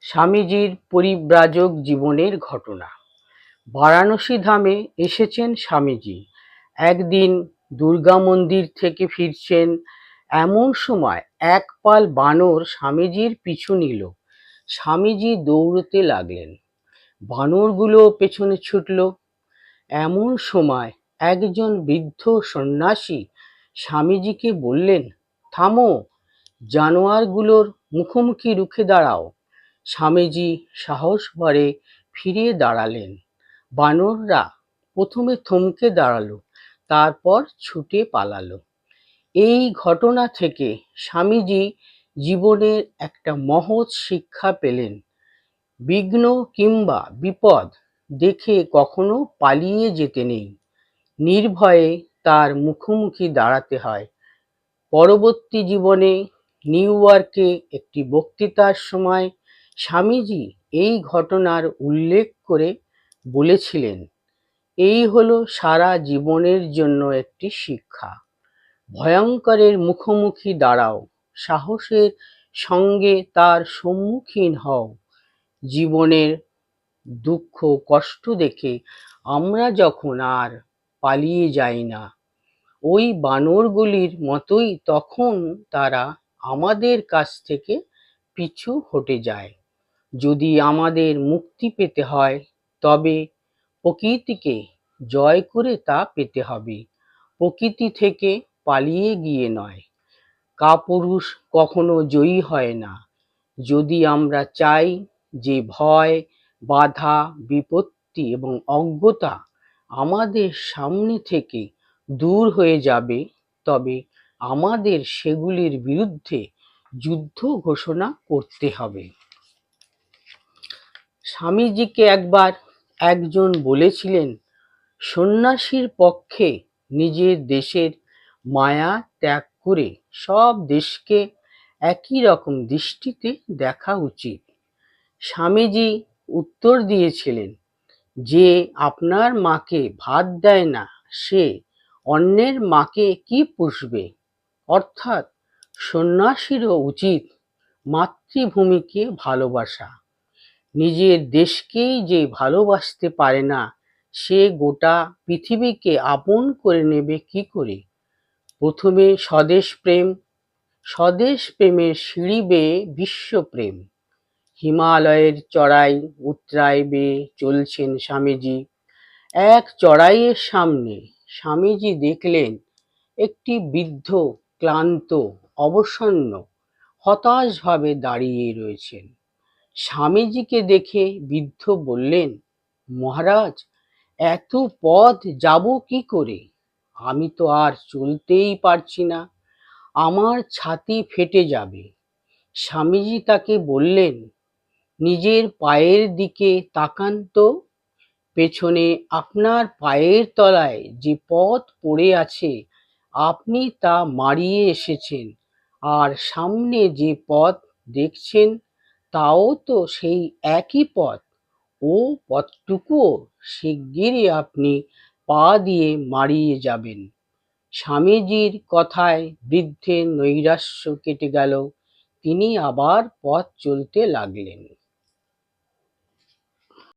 স্বামীজির পরিব্রাজক জীবনের ঘটনা। বারাণসী ধামে এসেছেন স্বামীজি। একদিন দুর্গা মন্দির থেকে ফিরছেন, এমন সময় এক পাল বানর স্বামীজির পিছু নিল। স্বামীজি দৌড়তে লাগলেন, বানরগুলো পেছনে ছুটল। এমন সময় একজন বৃদ্ধ সন্ন্যাসী স্বামীজিকে বললেন, থামো, জানোয়ারগুলোর মুখোমুখি রুখে দাঁড়াও। স্বামীজি সাহস ভরে ফিরে দাঁড়ালেন। বানররা প্রথমে থমকে দাঁড়ালো, তারপর ছুটে পালালো। এই ঘটনা থেকে স্বামীজি জীবনের একটা মহৎ শিক্ষা পেলেন। বিঘ্ন কিংবা বিপদ দেখে কখনো পালিয়ে যেতে নেই, নির্ভয়ে তার মুখোমুখি দাঁড়াতে হয়। পরবর্তী জীবনে নিউ ইয়র্কে একটি বক্তৃতার সময় স্বামীজি এই ঘটনার উল্লেখ করে বলেছিলেন, এই হলো সারা জীবনের জন্য একটি শিক্ষা। ভয়ঙ্করের মুখোমুখি দাঁড়াও, সাহসের সঙ্গে তার সম্মুখীন হও। জীবনের দুঃখ কষ্ট দেখে আমরা যখন আর পালিয়ে যাই না, ওই বানরগুলির মতোই তখন তারা আমাদের কাছ থেকে পিছু হটে যায়। যদি আমাদের মুক্তি পেতে হয়, তবে প্রকৃতিকে জয় করে তা পেতে হবে, প্রকৃতি থেকে পালিয়ে গিয়ে নয়। কাপুরুষ কখনো জয়ী হয় না। যদি আমরা চাই যে ভয়, বাধা, বিপত্তি এবং অজ্ঞতা আমাদের সামনে থেকে দূর হয়ে যাবে, তবে আমাদের সেগুলির বিরুদ্ধে যুদ্ধ ঘোষণা করতে হবে। স্বামীজিকে একবার একজন বলেছিলেন, সন্ন্যাসীর পক্ষে নিজের দেশের মায়া ত্যাগ করে সব দেশকে একই রকম দৃষ্টিতে দেখা উচিত। স্বামীজি উত্তর দিয়েছিলেন, যে আপনার মাকে ভাত দেয় না, সে অন্যের মাকে কি পুষবে? অর্থাৎ সন্ন্যাসীরও উচিত মাতৃভূমিকে ভালোবাসা। নিজের দেশকেই যে ভালোবাসতে পারে না, সে গোটা পৃথিবীকে আপন করে নেবে কি করে? প্রথমে স্বদেশ প্রেম, স্বদেশ প্রেমের সিঁড়ি বেয়ে বিশ্বপ্রেম। হিমালয়ের চড়াই উৎরাই বেয়ে চলছেন স্বামীজি। এক চড়াইয়ের সামনে স্বামীজি দেখলেন একটি বৃদ্ধ ক্লান্ত, অবসন্ন, হতাশ ভাবে দাঁড়িয়ে রয়েছেন। স্বামীজিকে দেখে বৃদ্ধ বললেন, মহারাজ, এত পথ যাব কি করে? আমি তো আর চলতেই পারছি না, আমার ছাতি ফেটে যাবে। স্বামীজি তাকে বললেন, নিজের পায়ের দিকে তাকান তো, পেছনে আপনার পায়ের তলায় যে পথ পড়ে আছে আপনি তা মাড়িয়ে এসেছেন, আর সামনে যে পথ দেখছেন তাও তো সেই একই পথ। ও পথটুকুও শিগগিরই আপনি পা দিয়ে মাড়িয়ে যাবেন। স্বামীজির কথায় বৃদ্ধের নৈরাশ্য কেটে গেল। তিনি আবার পথ চলতে লাগলেন।